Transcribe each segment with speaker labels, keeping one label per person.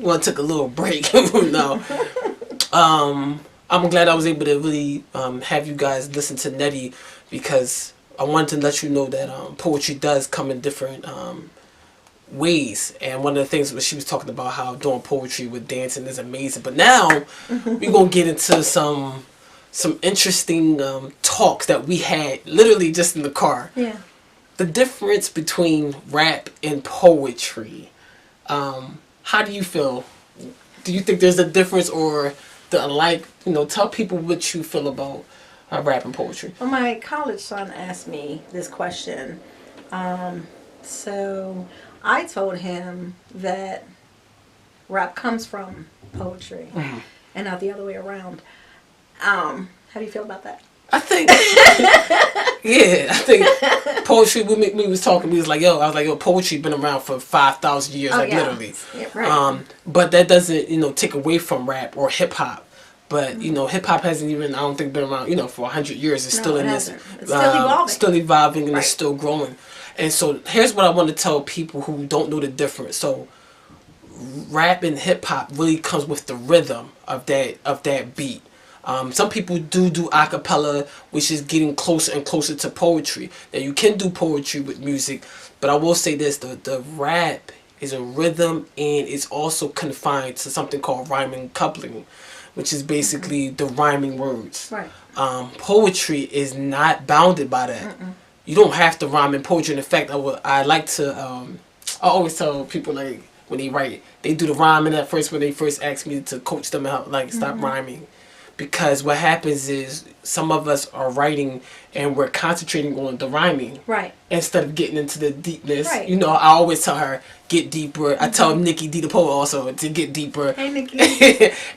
Speaker 1: well, I took a little break. No. I'm glad I was able to really have you guys listen to Nettie, because I wanted to let you know that poetry does come in different ways. And one of the things was she was talking about how doing poetry with dancing is amazing. But now we're gonna get into some interesting talks that we had literally just in the car.
Speaker 2: Yeah.
Speaker 1: The difference between rap and poetry. How do you feel? Do you think there's a difference or the alike? Tell people what you feel about rap and poetry.
Speaker 2: Well, my college son asked me this question. So I told him that rap comes from poetry and not the other way around. How do you feel about that?
Speaker 1: I think, yeah, I think poetry, we was talking, we was like, yo, poetry been around for 5,000 years, literally.
Speaker 2: Yeah, right.
Speaker 1: But that doesn't, take away from rap or hip hop. But, hip hop hasn't even, I don't think, been around, for 100 years. It's still in this.
Speaker 2: It's still evolving.
Speaker 1: Still evolving and it's still growing. And so here's what I want to tell people who don't know the difference. So rap and hip hop really comes with the rhythm of that beat. Some people do acapella, which is getting closer and closer to poetry. Now you can do poetry with music, but I will say this: the rap is a rhythm, and it's also confined to something called rhyming coupling, which is basically the rhyming words.
Speaker 2: Right.
Speaker 1: Poetry is not bounded by that. You don't have to rhyme in poetry. In fact, I like to. I always tell people, like, when they write, they do the rhyming at first when they first ask me to coach them out, like, stop rhyming. Because what happens is some of us are writing and we're concentrating on the rhyming.
Speaker 2: Right.
Speaker 1: Instead of getting into the deepness.
Speaker 2: Right.
Speaker 1: I always tell her, get deeper. I tell Nikki D the poet also to get deeper.
Speaker 2: Hey, Nikki.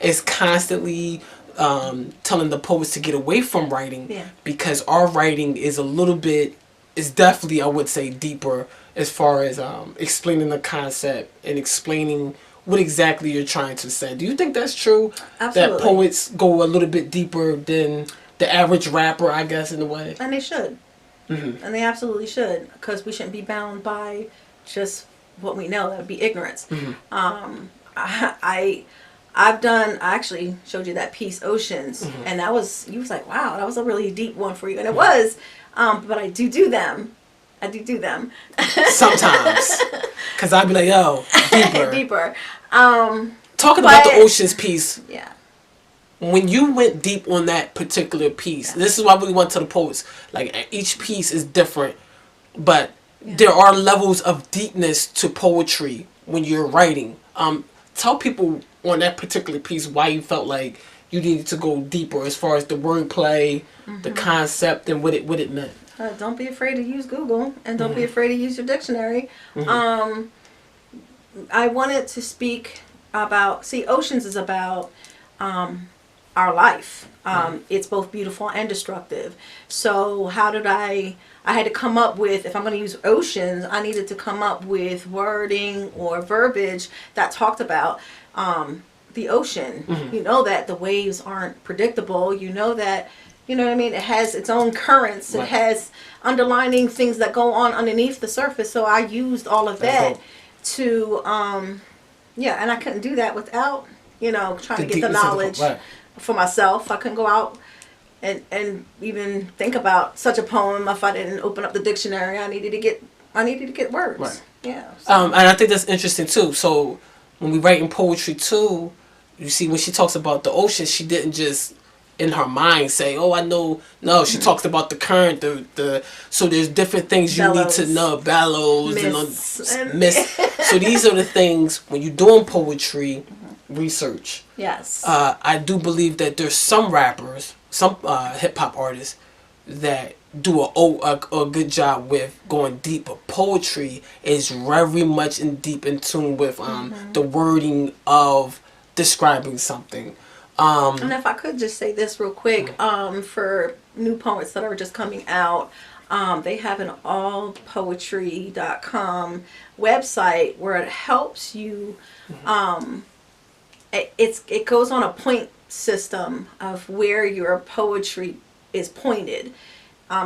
Speaker 1: It's constantly telling the poets to get away from writing.
Speaker 2: Yeah.
Speaker 1: Because our writing is is definitely, I would say, deeper as far as explaining the concept and explaining what exactly you're trying to say. Do you think that's true?
Speaker 2: Absolutely.
Speaker 1: That poets go a little bit deeper than the average rapper, I guess, in a way?
Speaker 2: And they should. And they absolutely should, because we shouldn't be bound by just what we know. That would be ignorance. I actually showed you that piece, Oceans, and you was like, wow, that was a really deep one for you. And it was, but I do them.
Speaker 1: Sometimes. Because I'd be like, yo, deeper.
Speaker 2: Deeper.
Speaker 1: Talking about the Oceans piece.
Speaker 2: Yeah.
Speaker 1: When you went deep on that particular piece, this is why I really went to the poets. Like, each piece is different, but there are levels of deepness to poetry when you're writing. Tell people on that particular piece why you felt like you needed to go deeper as far as the wordplay, the concept, and what it meant.
Speaker 2: Don't be afraid to use Google, and don't be afraid to use your dictionary. I wanted to speak about, Oceans is about our life. It's both beautiful and destructive. So how did I had to come up with, if I'm going to use oceans, I needed to come up with wording or verbiage that talked about the ocean. You know that the waves aren't predictable. You know that, you know what I mean? It has its own currents. It has underlining things that go on underneath the surface. So I used all of that to, and I couldn't do that without, trying to get the knowledge for myself. I couldn't go out and even think about such a poem if I didn't open up the dictionary. I needed to get words.
Speaker 1: Right.
Speaker 2: Yeah.
Speaker 1: So. And I think that's interesting too. So when we write in poetry too, you see when she talks about the ocean, she didn't just in her mind say, "Oh, I know." No, she talks about the current, so there's different things you need to know, bellows and mist. So these are the things when you're doing poetry research.
Speaker 2: Yes.
Speaker 1: I do believe that there's some rappers, some hip hop artists that do a good job with going deep. But poetry is very much deep in tune with the wording of describing something.
Speaker 2: And if I could just say this real quick, for new poets that are just coming out, they have an allpoetry.com website where it helps you. It goes on a point system of where your poetry is pointed,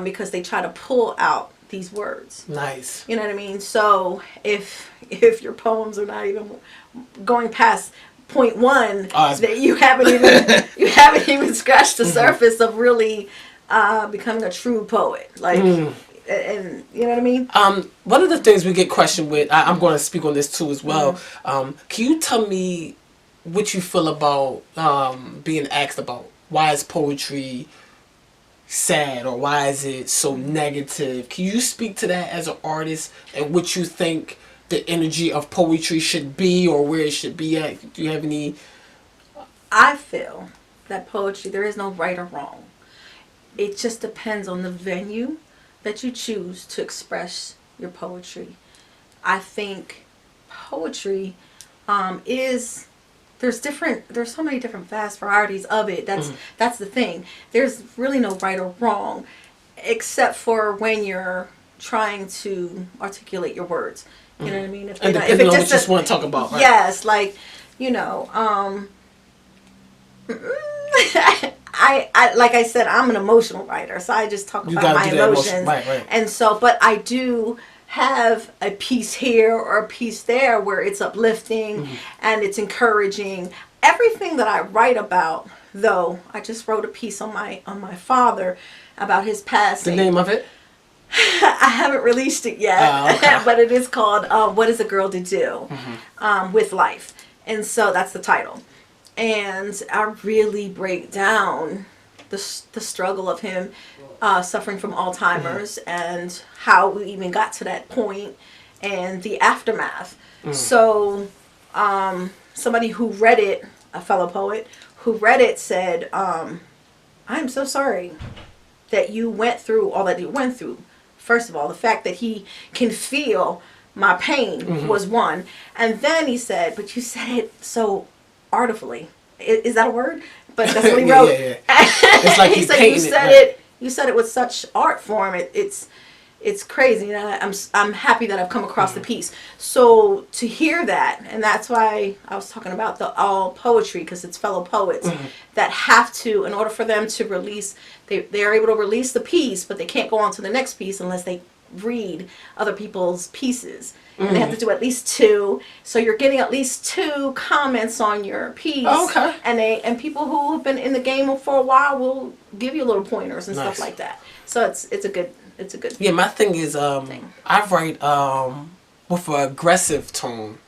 Speaker 2: because they try to pull out these words.
Speaker 1: Nice.
Speaker 2: You know what I mean? So if your poems are not even going past point one, that you haven't even scratched the surface of really becoming a true poet. Like, and you know what I mean?
Speaker 1: One of the things we get questioned with, I'm going to speak on this too as well. Can you tell me what you feel about being asked about why is poetry sad or why is it so negative? Can you speak to that as an artist and what you think the energy of poetry should be or where it should be at? Do you have any?
Speaker 2: I feel that poetry, there is no right or wrong. It just depends on the venue that you choose to express your poetry. I think poetry is there's so many different vast varieties of it. That's the thing. There's really no right or wrong, except for when you're trying to articulate your words. You know what I mean?
Speaker 1: If and depending on what you just want to talk about, right?
Speaker 2: Yes, like, I like I said, I'm an emotional writer, so I just talk about my emotions.
Speaker 1: Right.
Speaker 2: And so, but I do have a piece here or a piece there where it's uplifting and it's encouraging. Everything that I write about, though, I just wrote a piece on my father about his passing.
Speaker 1: The name of it?
Speaker 2: I haven't released it yet,
Speaker 1: okay.
Speaker 2: but it is called "What Is a Girl to Do with Life," and so that's the title. And I really break down the struggle of him suffering from Alzheimer's and how we even got to that point and the aftermath. So somebody who read it, a fellow poet who read it, said, I'm so sorry that you went through all that you went through. First of all, the fact that he can feel my pain was one. And then he said, but you said it so artfully. Is that a word? But that's what he wrote.
Speaker 1: Yeah. It's like he said
Speaker 2: you said it with such art form. It's crazy. And I'm happy that I've come across the piece. So to hear that, and that's why I was talking about the all poetry, because it's fellow poets that have to, in order for them to release, they are able to release the piece, but they can't go on to the next piece unless they read other people's pieces. And they have to do at least 2. So you're getting at least 2 comments on your piece.
Speaker 1: Okay.
Speaker 2: And people who have been in the game for a while will give you little pointers and stuff like that. So it's a good.
Speaker 1: Yeah, my thing is I write with an aggressive tone.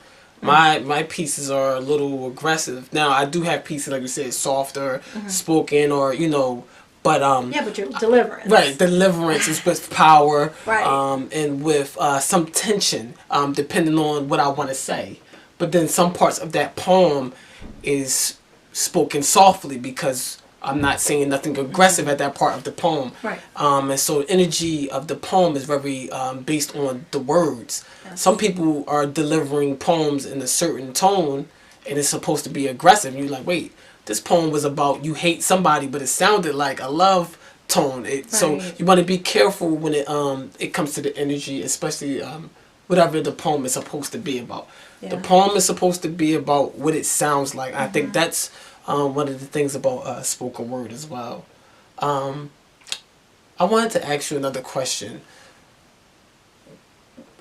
Speaker 1: My pieces are a little aggressive. Now I do have pieces, like you said, softer, spoken, or but
Speaker 2: but your deliverance.
Speaker 1: Right, deliverance is with power,
Speaker 2: right,
Speaker 1: and with some tension, depending on what I want to say. But then some parts of that poem is spoken softly because I'm not saying nothing aggressive at that part of the poem.
Speaker 2: Right.
Speaker 1: And so the energy of the poem is very based on the words. Yes. Some people are delivering poems in a certain tone, and it's supposed to be aggressive. And you're like, wait. This poem was about you hate somebody, but it sounded like a love tone. Right. So you want to be careful when it comes to the energy, especially whatever the poem is supposed to be about. Yeah. The poem is supposed to be about what it sounds like. I think that's one of the things about spoken word as well. I wanted to ask you another question.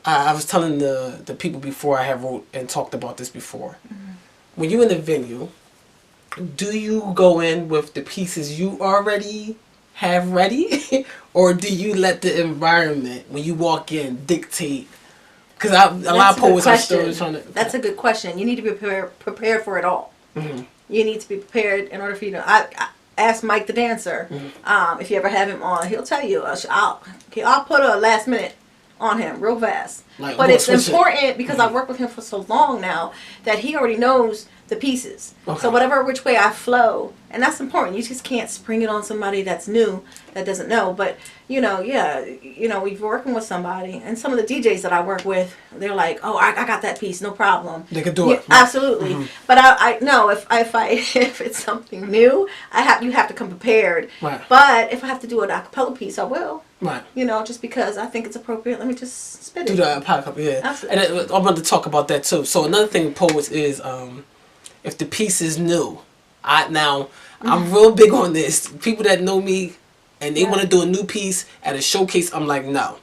Speaker 1: I was telling the people before I have wrote and talked about this before. When you're in the venue, do you go in with the pieces you already have ready, or do you let the environment, when you walk in, dictate? Because a lot of poets are still trying to.
Speaker 2: That's a good question. You need to be prepared for it all. You need to be prepared in order for you to. I asked Mike the dancer, if you ever have him on, he'll tell you. I'll put a last minute on him real fast. But it's important because I worked with him for so long now that he already knows the pieces. Okay. So whatever which way I flow, and that's important. You just can't spring it on somebody that's new, that doesn't know. But we're working with somebody, and some of the DJs that I work with, they're like, "Oh, I got that piece, no problem."
Speaker 1: They can do it.
Speaker 2: Absolutely. But I know if it's something new, you have to come prepared.
Speaker 1: Right.
Speaker 2: But if I have to do an acapella piece, I will.
Speaker 1: Right.
Speaker 2: Just because I think it's appropriate, let me just spit it.
Speaker 1: Do the acapella, yeah.
Speaker 2: Absolutely.
Speaker 1: And I wanted to talk about that too. So another thing with poets is if the piece is new. I'm real big on this. People that know me and they want to do a new piece at a showcase, I'm like, no.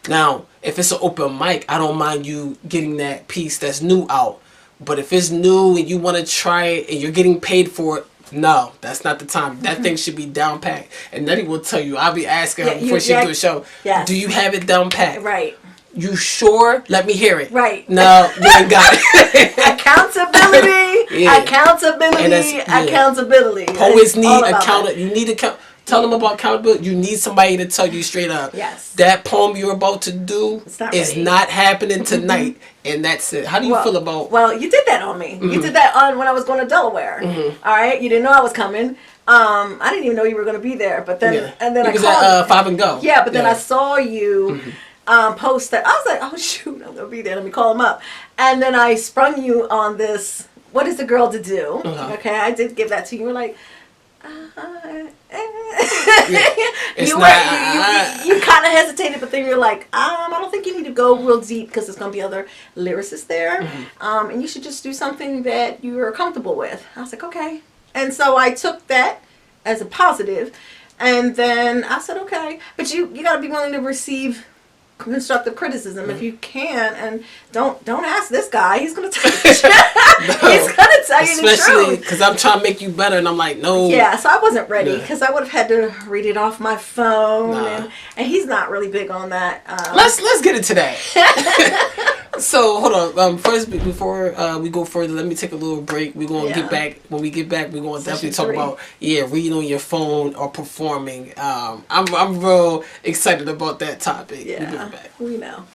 Speaker 1: Now, if it's an open mic, I don't mind you getting that piece that's new out. But if it's new and you want to try it and you're getting paid for it, no, that's not the time. That thing should be down packed. And Nettie will tell you. I'll be asking her before she do a show.
Speaker 2: Yes.
Speaker 1: Do you have it down packed?
Speaker 2: Right.
Speaker 1: You sure? Let me hear it.
Speaker 2: Right.
Speaker 1: No, you ain't got it.
Speaker 2: Accountability.
Speaker 1: Yeah.
Speaker 2: Accountability. Accountability.
Speaker 1: Poets need
Speaker 2: accountability.
Speaker 1: You need tell them about accountability. You need somebody to tell you straight up.
Speaker 2: Yes.
Speaker 1: That poem you're about to do is not happening tonight, and that's it. How do you feel about?
Speaker 2: Well, you did that on me. You did that on when I was going to Delaware. All right. You didn't know I was coming. I didn't even know you were going to be there. But then, and then
Speaker 1: it was at 5 and Go.
Speaker 2: Yeah, but then I saw you. Post that. I was like, oh shoot, I'm gonna be there. Let me call him up. And then I sprung you on this. What is the girl to do? Okay, I did give that to you. You were like, you kind of hesitated, but then you're like, I don't think you need to go real deep because there's gonna be other lyricists there, and you should just do something that you're comfortable with. I was like, okay, and so I took that as a positive, and then I said, okay, but you got to be willing to receive constructive criticism if you can, and don't ask this guy. He's gonna tell you the truth. He's gonna tell you the truth.
Speaker 1: Especially because I'm trying to make you better, and I'm like, no.
Speaker 2: Yeah, so I wasn't ready because I would have had to read it off my phone, and he's not really big on that.
Speaker 1: Let's get into that. So hold on. First, before we go further, let me take a little break. We're gonna get back. When we get back, we're gonna definitely talk about reading on your phone or performing. I'm real excited about that topic.
Speaker 2: Yeah, we know.